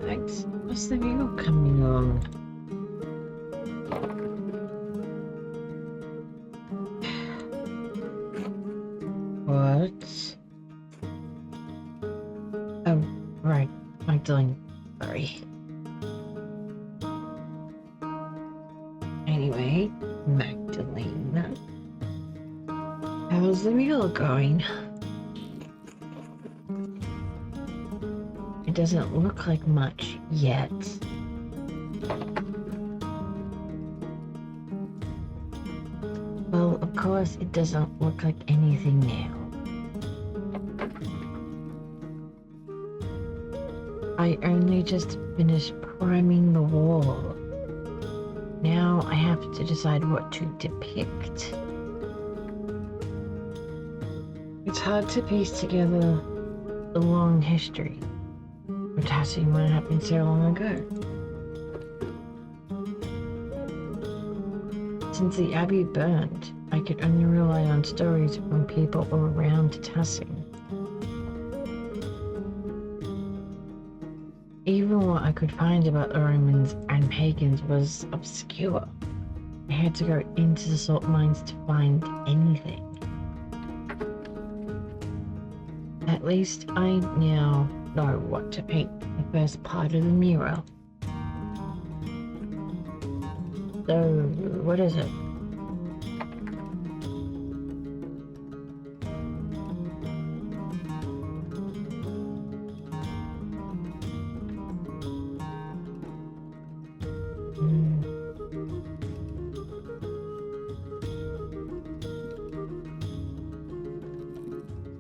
Thanks. How's the mural coming along? What? Oh, right. Magdalene. Sorry. Anyway, Magdalene. How's the mural going? It doesn't look like much yet. Well, of course, it doesn't look like anything now. I only just finished priming the wall. Now I have to decide what to depict. It's hard to piece together the long history of Tassing when it happened so long ago. Since the abbey burned, I could only rely on stories from people around Tassing. Even what I could find about the Romans and pagans was obscure. I had to go into the salt mines to find anything. At least I now know what to paint the first part of the mural. So, what is it?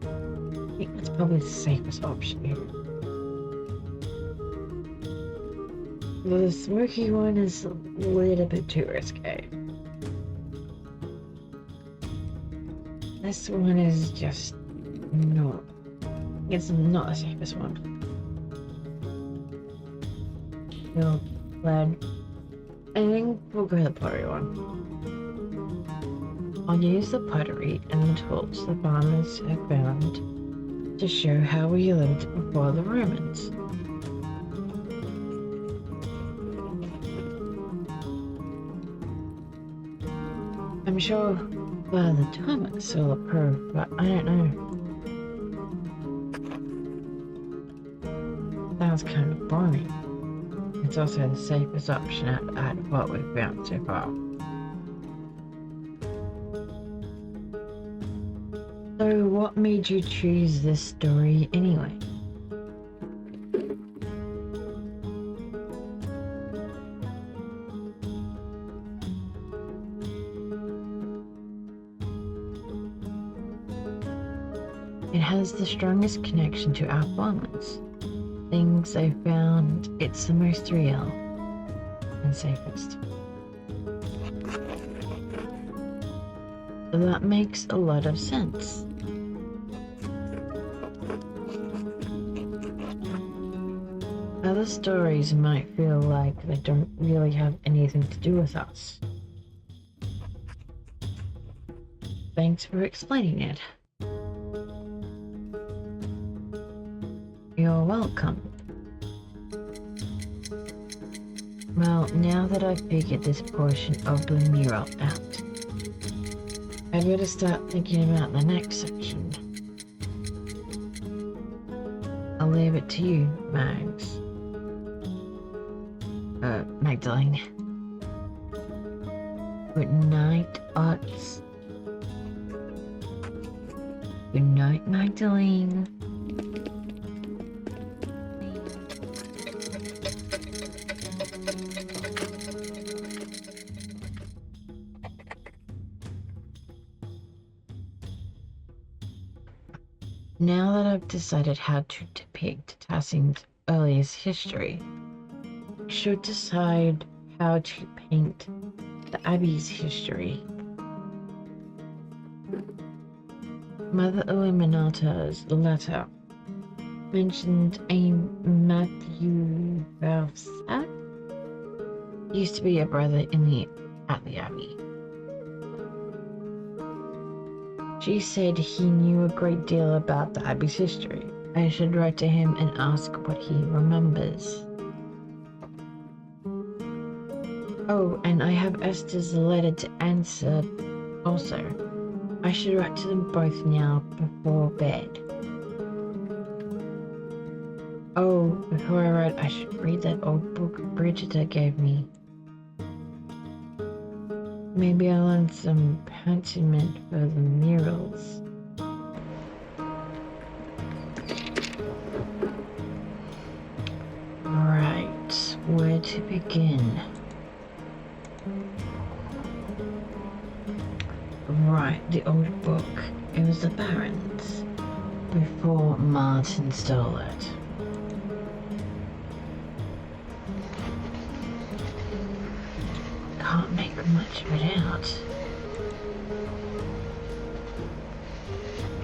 I think that's probably the safest option here. The smoky one is a little bit too risky. This one is just not. It's not the safest one. No, glad. I think we'll go the pottery one. I'll use the pottery and the tools the farmers have found to show how we lived before the Romans. I'm sure Father Thomas will approve, but I don't know. Sounds kind of boring. It's also the safest option out of what we've found so far. So what made you choose this story anyway? It has the strongest connection to our farmers. Things I found, it's the most real and safest. That makes a lot of sense. Other stories might feel like they don't really have anything to do with us. Thanks for explaining it. You're welcome. Well, now that I've figured this portion of the mural out, I'd better start thinking about the next section. I'll leave it to you, Magdalene. Good night, Ots. Good night, Magdalene. Now that I've decided how to depict Tassing's earliest history, I should decide how to paint the Abbey's history. Mother Illuminata's letter mentioned a Matthew Valsac used to be a brother at the Abbey. She said he knew a great deal about the Abbey's history. I should write to him and ask what he remembers. Oh, and I have Esther's letter to answer also. I should write to them both now before bed. Oh, before I write, I should read that old book Bridgetta gave me. Maybe I'll learn some Pentiment for the murals. Right, where to begin? Right, the old book. It was the Baron's, before Martin stole it. Can't make much of it out.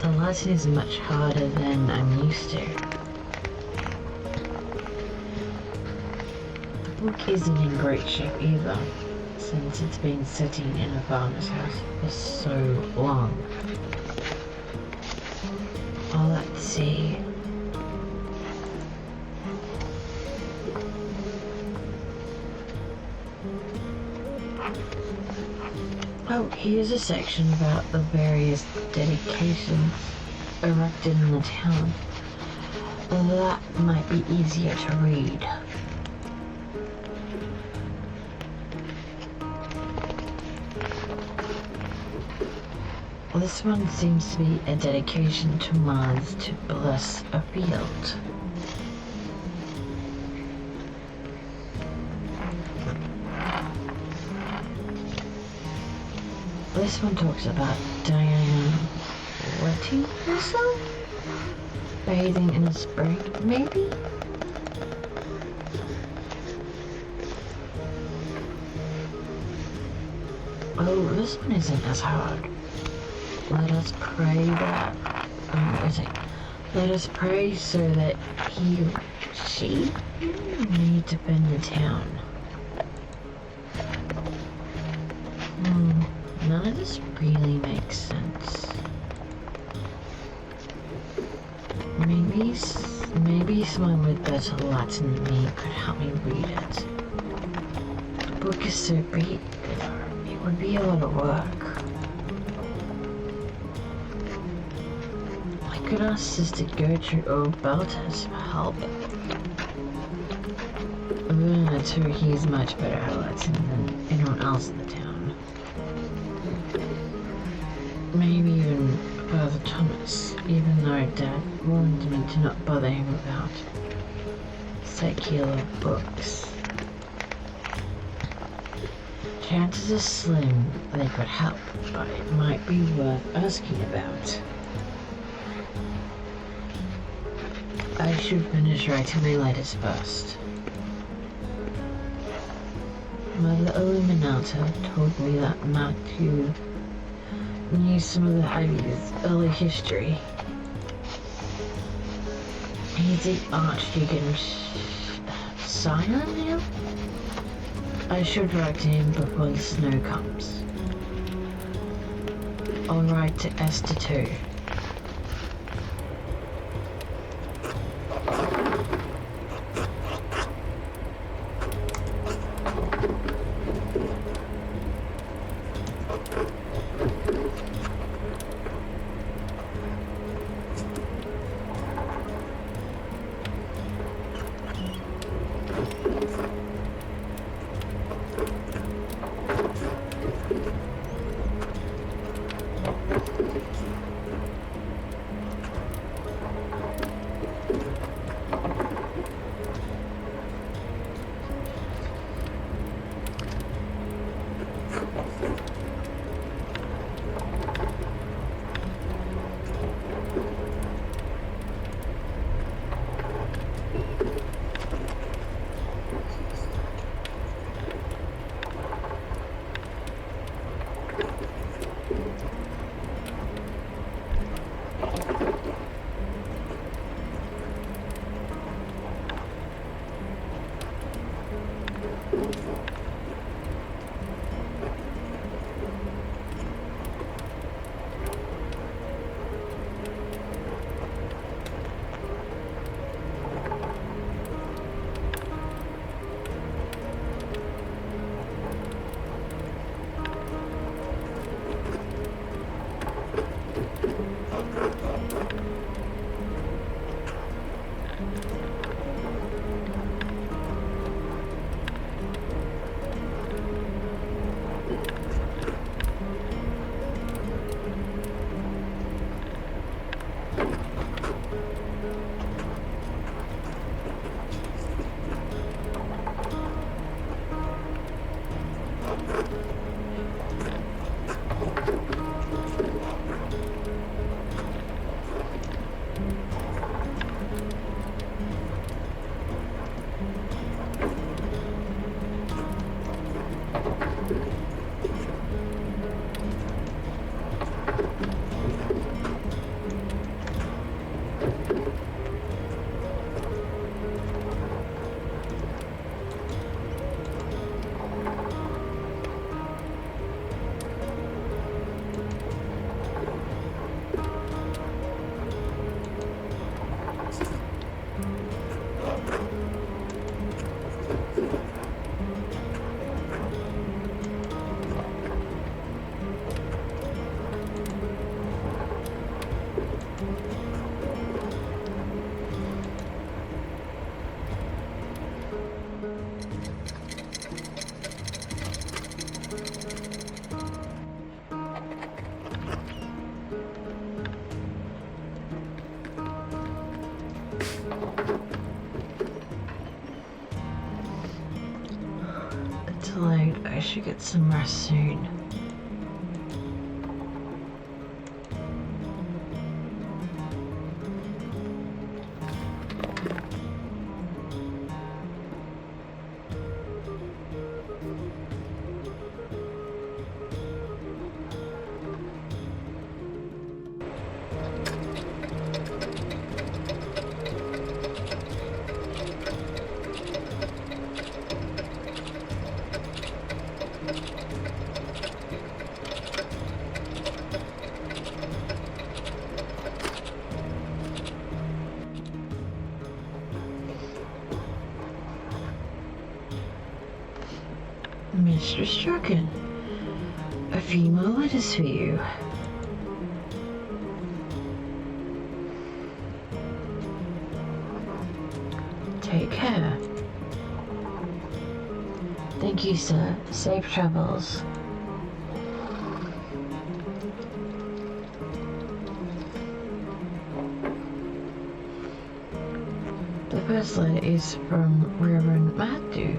The Latin is much harder than I'm used to. The book isn't in great shape either, since it's been sitting in a farmer's house for so long. Oh, let's see. Oh, here's a section about the various dedications erected in the town. That might be easier to read. This one seems to be a dedication to Mars to bless a field. This one talks about Diana wetting herself? Bathing in a spring, maybe? Oh, this one isn't as hard. Let us pray that... Let us pray so that she may defend the town. None of this really makes sense. Maybe someone with better Latin than me could help me read it. The book is so big, it would be a lot of work. I could ask Sister Gertrude or Balthus for help. Too, he's much better at Latin than anyone else in the town. Maybe even Father Thomas, even though Dad warned me to not bother him about secular books. Chances are slim they could help, but it might be worth asking about. I should finish writing my letters first. Mother Illuminata told me that Matthew knew some of the Abbey's early history. He's the Archdeacon's scion now? I should write to him before the snow comes. I'll write to Esther too. It's late. I should get some rest soon. Mr. Strachan, a few more letters for you. Take care. Thank you, sir. Safe travels. The first letter is from Reverend Matthew.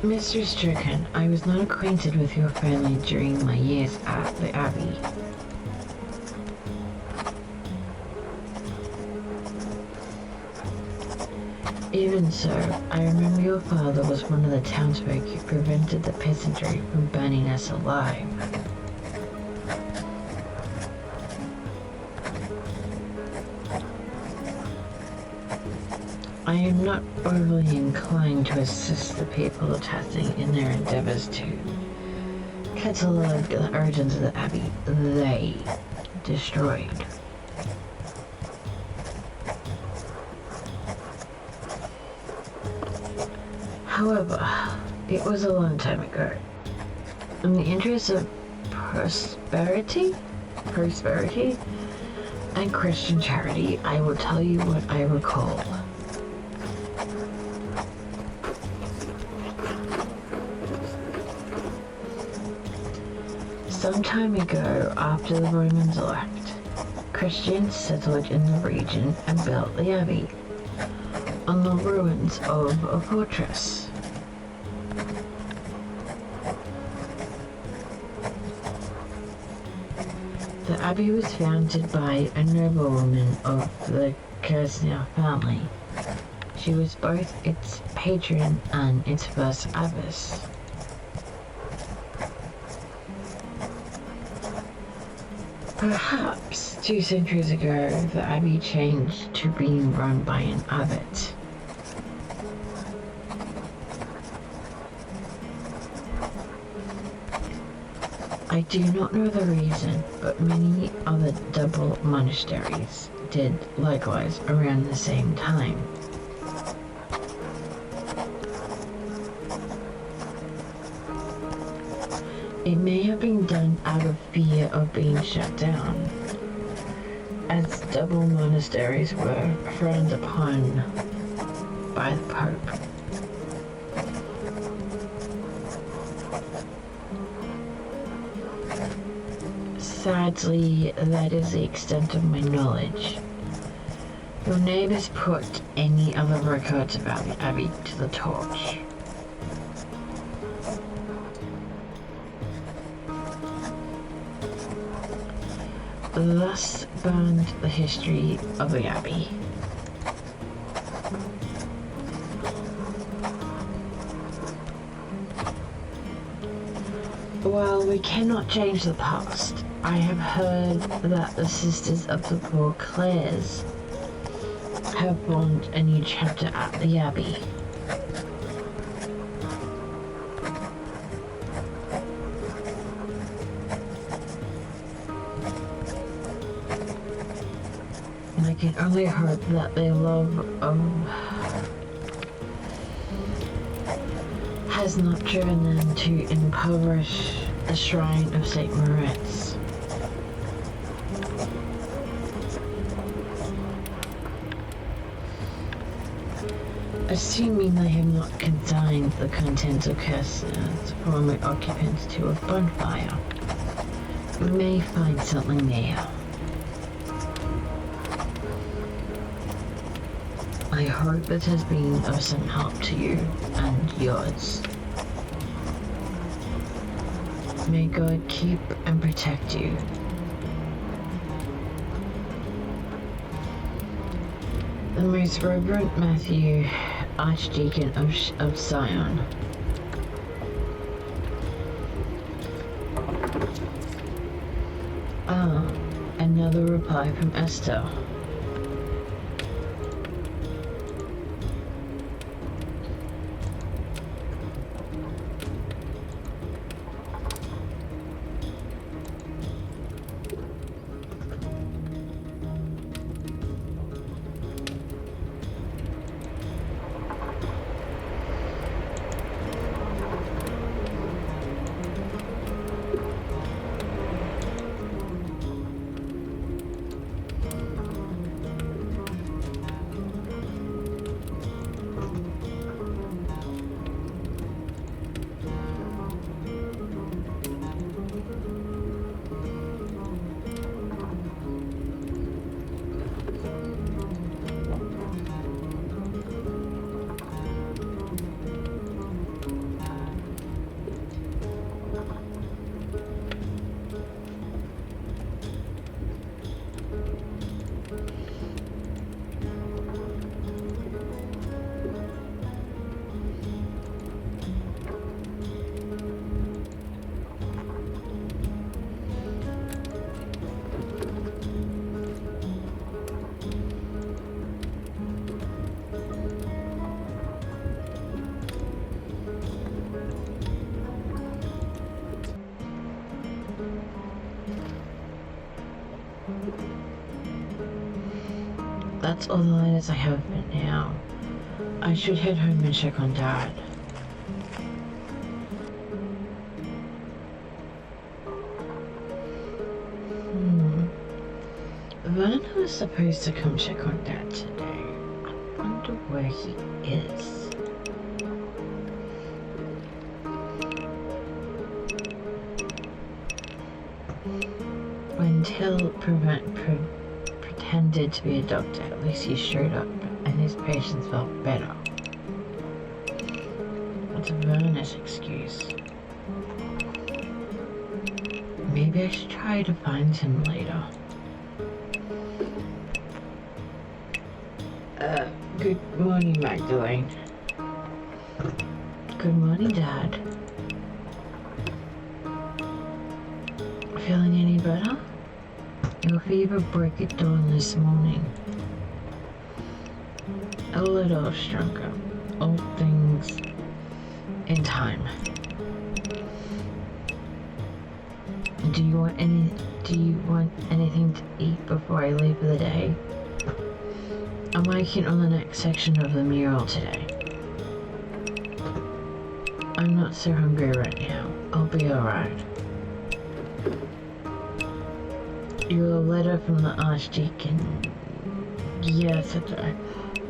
Mr. Strachan, I was not acquainted with your family during my years at the Abbey. Even so, I remember your father was one of the townsfolk who prevented the peasantry from burning us alive. I am not overly inclined to assist the people of Tassing in their endeavors to catalog the origins of the Abbey they destroyed. However, it was a long time ago. In the interest of prosperity, and Christian charity, I will tell you what I recall. Some time ago, after the Romans left, Christians settled in the region and built the Abbey on the ruins of a fortress. The Abbey was founded by a noblewoman of the Kersner family. She was both its patron and its first abbess. Perhaps 2 centuries ago, the Abbey changed to being run by an abbot. I do not know the reason, but many other double monasteries did likewise around the same time. It may have been done out of fear of being shut down, as double monasteries were frowned upon by the Pope. Sadly, that is the extent of my knowledge. Your neighbors put any other records about the Abbey to the torch. Thus burned the history of the Abbey. While we cannot change the past, I have heard that the Sisters of the Poor Clares have formed a new chapter at the Abbey. can only hope that their love has not driven them to impoverish the shrine of St. Moritz. Assuming they have not consigned the contents of casks for my occupants to a bonfire, we may find something there. I hope this has been of some help to you and yours. May God keep and protect you. The Most Reverend Matthew, Archdeacon of Sion. Another reply from Esther. That's all the letters I have for now. I should head home and check on Dad. Vernon was supposed to come check on Dad today. I wonder where he is. When Till pretended to be a doctor, at least he showed up and his patients felt better. That's Vernon's excuse. Maybe I should try to find him later. Good morning, Magdalene. Good morning, Dad. Feeling any better? Your fever broke at dawn this morning. A little stronger. All things in time. Do you want anything to eat before I leave for the day? I'm working on the next section of the mural today. I'm not so hungry right now. I'll be alright. Your letter from the Archdeacon. Yes, that's right.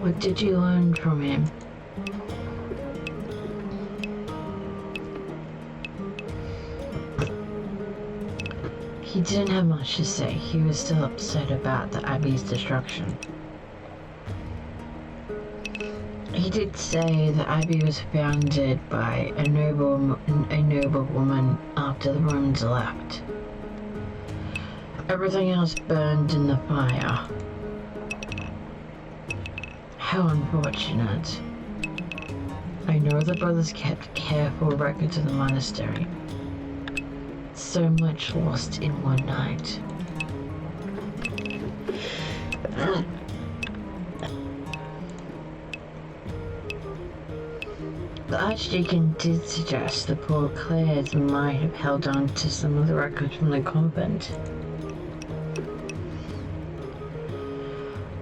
What did you learn from him? He didn't have much to say. He was still upset about the Abbey's destruction. He did say the Abbey was founded by a noble woman after the Romans left. Everything else burned in the fire. How unfortunate. I know the brothers kept careful records of the monastery. So much lost in one night. The Archdeacon did suggest the poor Clares might have held on to some of the records from the convent.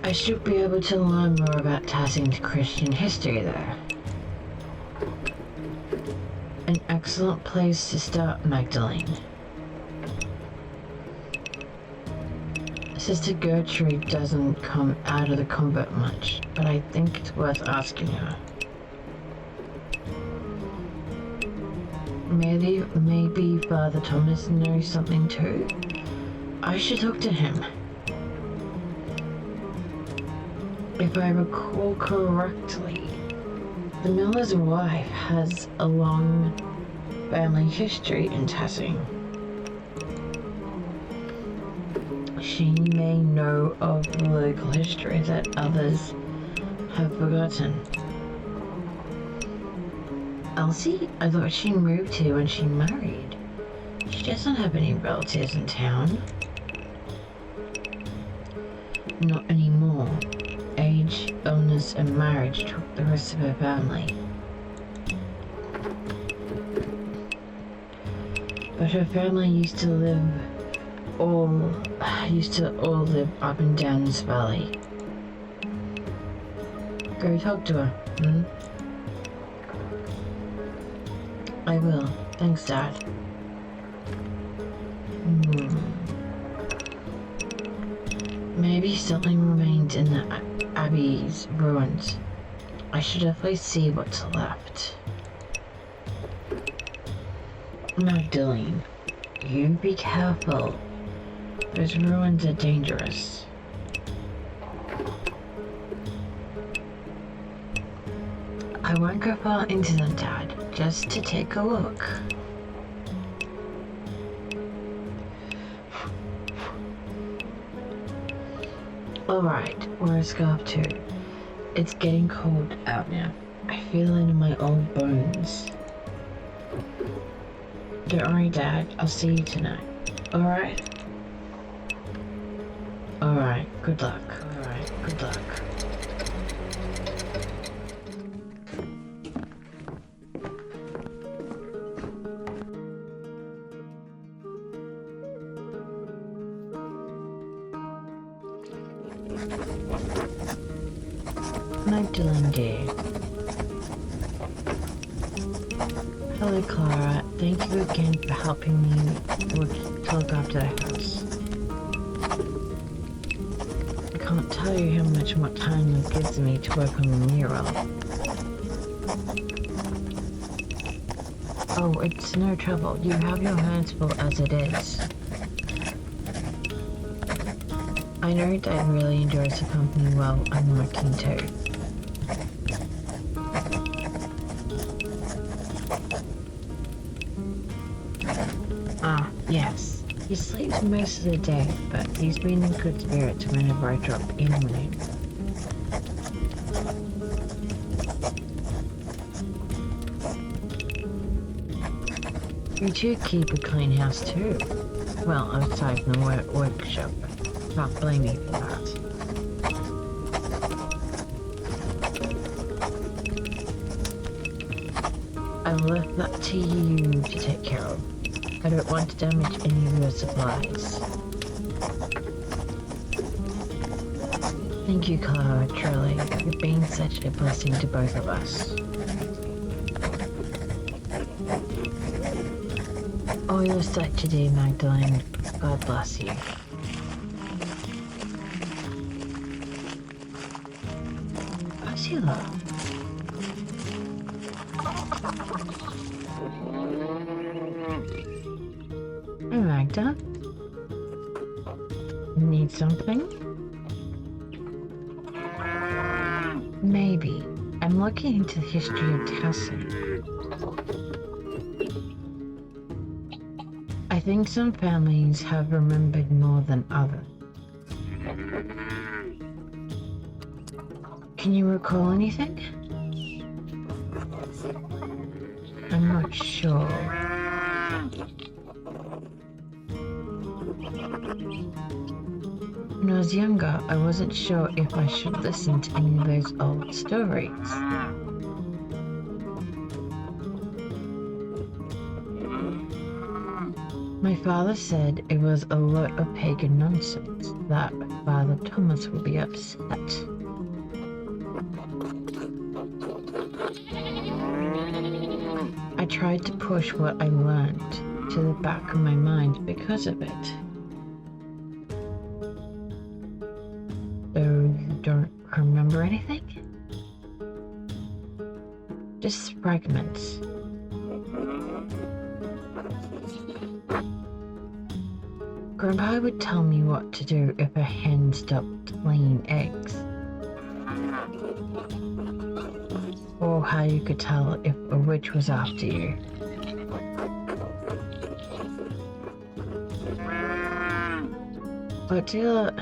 I should be able to learn more about Tassing's Christian history there. An excellent place to start, Magdalene. Sister Gertrude doesn't come out of the convent much, but I think it's worth asking her. Maybe Father Thomas knows something too. I should talk to him. If I recall correctly, the miller's wife has a long family history in Tassing. She may know of the local history that others have forgotten. Elsie? I thought she moved here when she married. She doesn't have any relatives in town. Not anymore. Age, illness, and marriage took the rest of her family. But her family used to all live up and down this valley. Go talk to her, I will. Thanks, Dad. Maybe something remains in the Abbey's ruins. I should definitely see what's left. Magdalene, you be careful. Those ruins are dangerous. I won't go far into them, Dad, just to take a look. Alright, where's Scarf 2? It's getting cold out now. I feel it in my old bones. Don't worry, Dad. I'll see you tonight. Alright? Alright, good luck. Alright, good luck. Magdalene dear. Hello Clara, thank you again for helping me to look after the house. I can't tell you how much more time it gives me to work on the mural. Oh, it's no trouble. You have your hands full as it is. I know Dad really enjoys the company while I'm working too. Ah, yes. He sleeps most of the day, but he's been in good spirits whenever I drop in on him. You two keep a clean house too. Well, aside from the workshop. Can't blame you for that. I've left that to you to take care of. I don't want to damage any of your supplies. Thank you, Clara, truly. You've been such a blessing to both of us. All you're set to do, Magdalene. God bless you. Ursula. Hey, Magda. Need something? Maybe. I'm looking into the history of Tassing. I think some families have remembered more than others. Can you recall anything? I'm not sure. When I was younger, I wasn't sure if I should listen to any of those old stories. My father said it was a lot of pagan nonsense, that Father Thomas would be upset. I tried to push what I learned to the back of my mind because of it. So you don't remember anything? Just fragments. Grandpa would tell me what to do if a hen stopped laying eggs. Or how you could tell if a witch was after you. Odila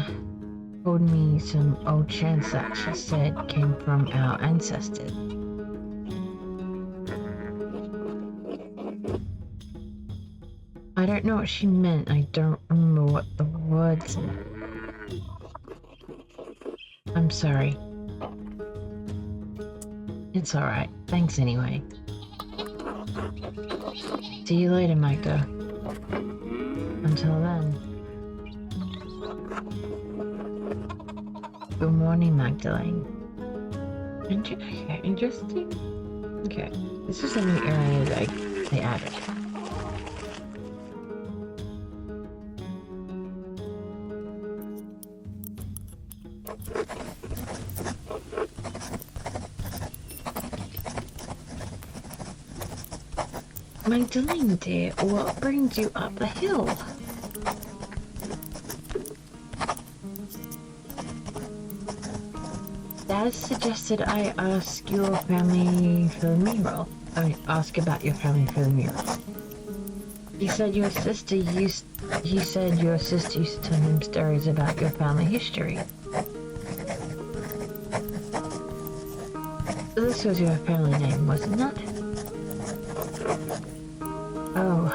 told me some old chants that she said came from our ancestors. I don't know what she meant. I don't remember what the words meant. I'm sorry. It's alright. Thanks anyway. See you later, Magda. Until then. Good morning, Magdalene. Okay, interesting. Okay, this is a new area that they added. Magdalene, dear, what brings you up the hill? Dad suggested I ask your family for the mural. Ask about your family for the mural. He said your sister used to tell him stories about your family history. This was your family name, wasn't it? Oh.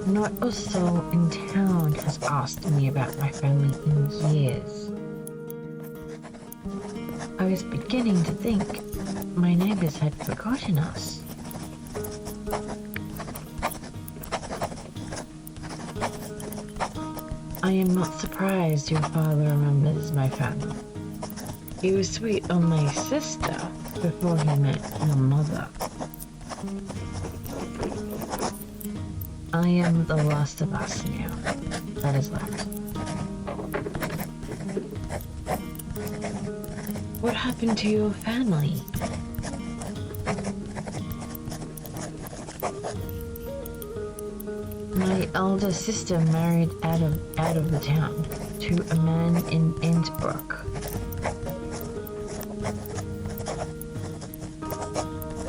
Not a soul in town has asked me about my family in years. I was beginning to think my neighbors had forgotten us. I am not surprised your father remembers my family. He was sweet on my sister before he met your mother. I am the last of us now that is left. What happened to your family? My elder sister married out of the town to a man in Innsbruck.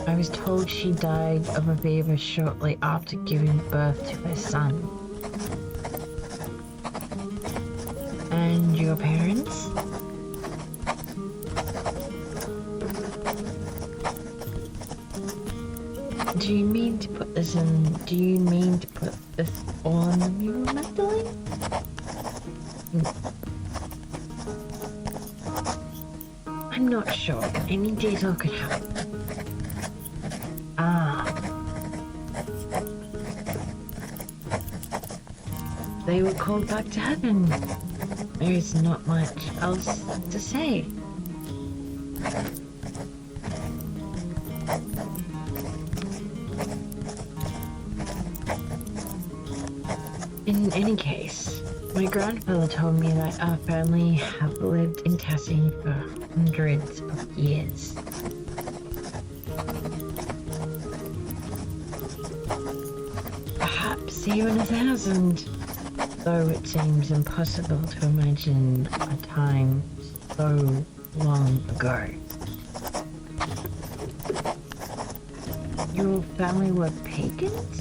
I was told she died of a fever shortly after giving birth to her son. And your parents? Do you mean to put this on the mural, Magdalene? I'm not sure. Any detail could help. They were called back to heaven. There is not much else to say. In any case, my grandfather told me that our family have lived in Tassing for hundreds of years. Perhaps even 1,000. Though it seems impossible to imagine a time so long ago. Your family were pagans?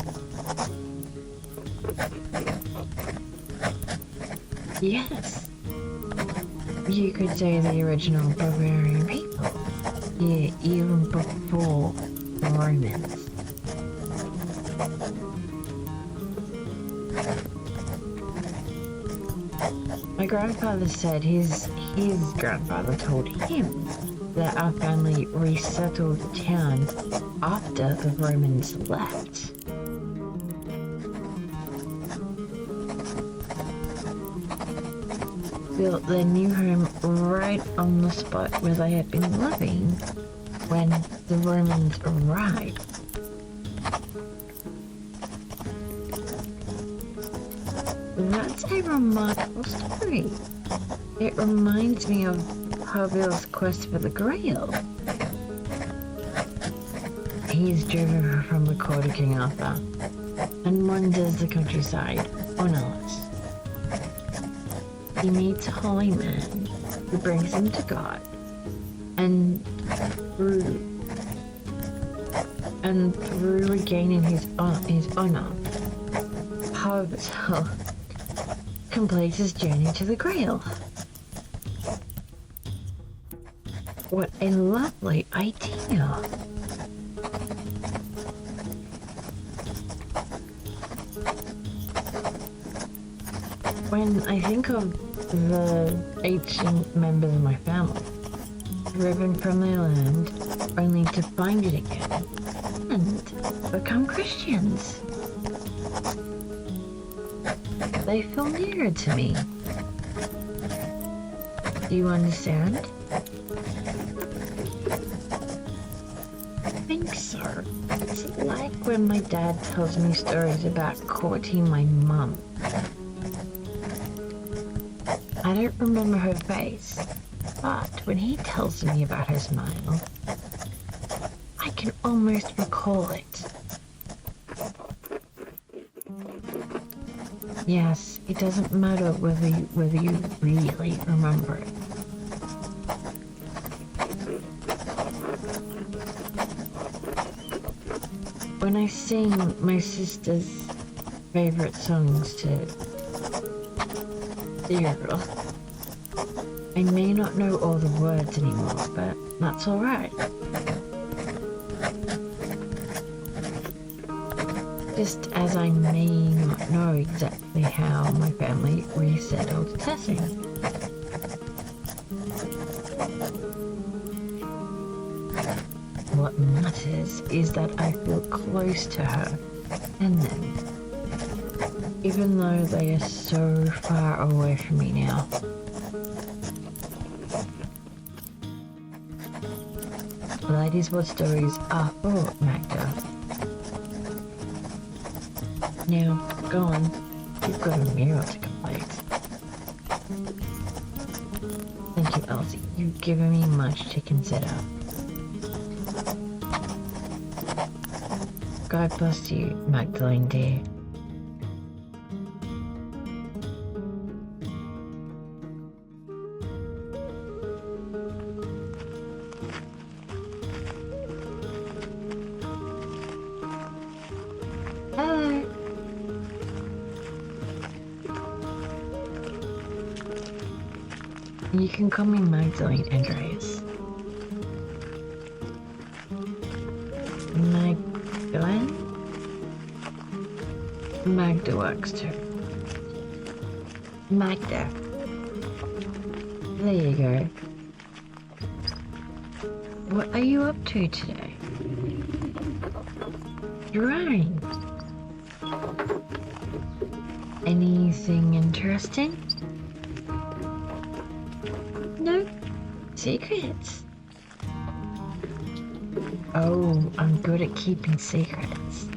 Yes. You could say the original Bavarian people. Yeah, even before the Romans. My My grandfather said his grandfather told him that our family resettled the town after the Romans left. Built their new home right on the spot where they had been living when the Romans arrived. That's a remarkable story. It reminds me of Harville's quest for the Grail. He is driven from the court of King Arthur and wanders the countryside on Alice. He meets a holy man who brings him to God, and through regaining his honor, Harville completes his journey to the Grail. What a lovely idea! When I think of the ancient members of my family, driven from their land only to find it again and become Christians, they feel nearer to me. Do you understand? I think so. It's like when my dad tells me stories about courting my mum. I don't remember her face, but when he tells me about her smile, I can almost recall it. Yes, it doesn't matter whether you really remember it. When I sing my sister's favorite songs to the girl, I may not know all the words anymore, but that's alright. Just as I may not know exactly how my family resettled Tassing. What matters is that I feel close to her and them, even though they are so far away from me now. That is what stories are for, Magda. Now, go on. You've got a mural to complete. Thank you, Elsie. You've given me much to consider. God bless you, Magdalene dear. Hello. You can call me Magdalene Andreas. Magdalene? Magda works too. Magda. There you go. What are you up to today? Drawing. Anything interesting? No secrets. Oh, I'm good at keeping secrets.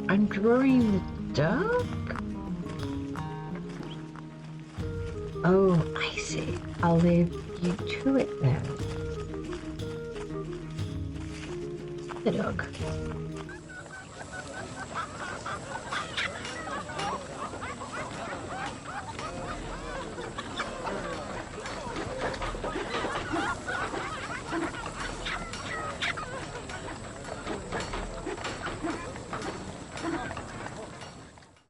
I'm drawing the dog? Oh, I see. I'll leave you to it then. The dog.